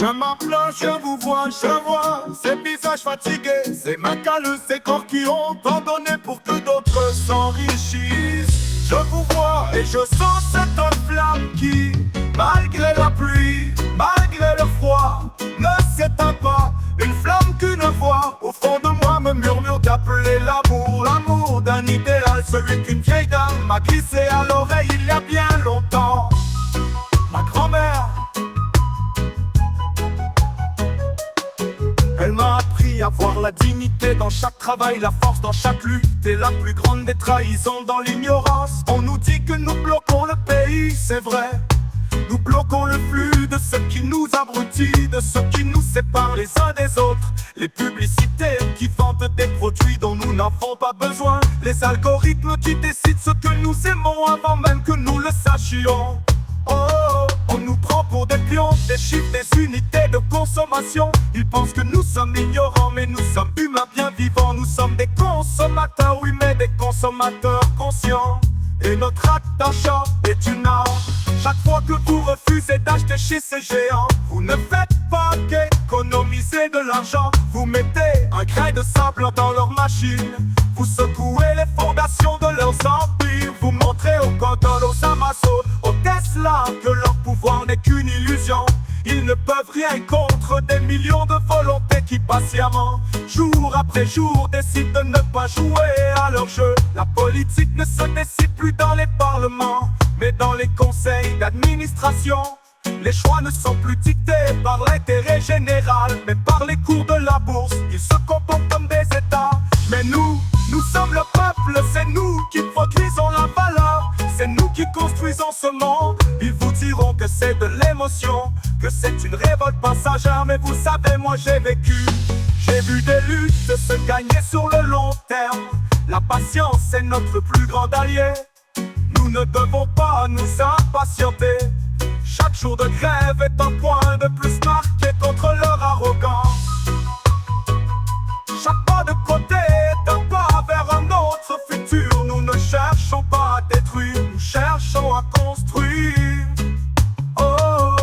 De ma planche, je vois ces visages fatigués, ces mains calleuses, ces corps qui ont abandonné pour que d'autres s'enrichissent. Je vous vois et je sens cette flamme qui, malgré la pluie, malgré le froid, ne s'éteint pas. Une flamme qu'une voix au fond de moi me murmure d'appeler l'amour. L'amour d'un idéal, celui qu'une vieille dame m'a glissé à l'oreille il y a bien longtemps. Ma grand-mère, elle m'a appris à voir la dignité dans chaque travail, la force dans chaque lutte et la plus grande des trahisons dans l'ignorance. On nous dit que nous bloquons le pays, c'est vrai. Nous bloquons le flux de ce qui nous abrutit, de ce qui nous sépare les uns des autres. Les publicités qui vendent des produits dont nous n'avons pas besoin. Les algorithmes qui décident ce que nous aimons avant même que nous le sachions. Oh, on nous prend pour des pions, des chiffres, des unités de consommation. Ils pensent que nous sommes ignorants, mais nous sommes humains bien vivants. Nous sommes des consommateurs, oui, mais des consommateurs conscients. Et notre acte d'achat est une arme. Chaque fois que vous refusez d'acheter chez ces géants, vous ne faites pas qu'économiser de l'argent. Vous mettez un grain de sable dans leur machine. Vous secouez les fondations de leurs empires. Vous montrez aux Google, aux Amazon, aux Tesla que leur pouvoir n'est qu'une illusion. Ils ne peuvent rien contre des millions de volontés qui patiemment, jour après jour, décident de ne pas jouer à leur jeu. La politique ne se décide plus dans les parlements, mais dans les conseils d'administration. Les choix ne sont plus dictés par l'intérêt général, mais par les cours de la bourse. Ils se comportent comme des États. Mais nous sommes le peuple, c'est nous qui produisons la valeur. C'est nous qui construisons ce monde. Ils vous diront que c'est de l'émotion, que c'est une révolte passagère. Mais vous savez, moi j'ai vécu. J'ai vu des luttes se gagner sur le long terme. La patience est notre plus grand allié. Nous ne devons pas nous impatienter. Chaque jour de grève est un point de plus marqué contre leur arrogance. Chaque pas de côté est un pas vers un autre futur. Nous ne cherchons pas à détruire, nous cherchons à construire. Oh,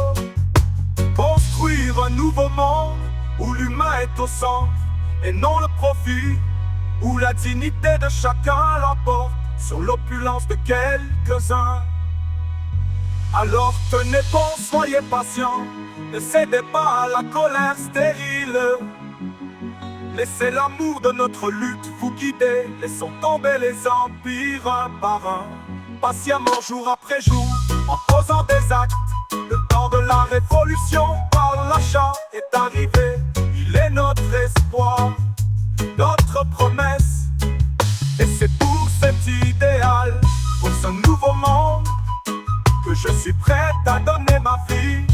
construire un nouveau monde où l'humain est au centre et non le profit, où la dignité de chacun l'emporte sur l'opulence de quelques-uns. Alors tenez bon, soyez patients, ne cédez pas à la colère stérile. Laissez l'amour de notre lutte vous guider. Laissons tomber les empires un par un, patiemment jour après jour, en posant des actes. Le temps de la révolution par l'achat est arrivé. Il est notre espoir, notre promesse. Et c'est pour cet idéal, pour ce nouveau monde, que je suis prête à donner ma vie.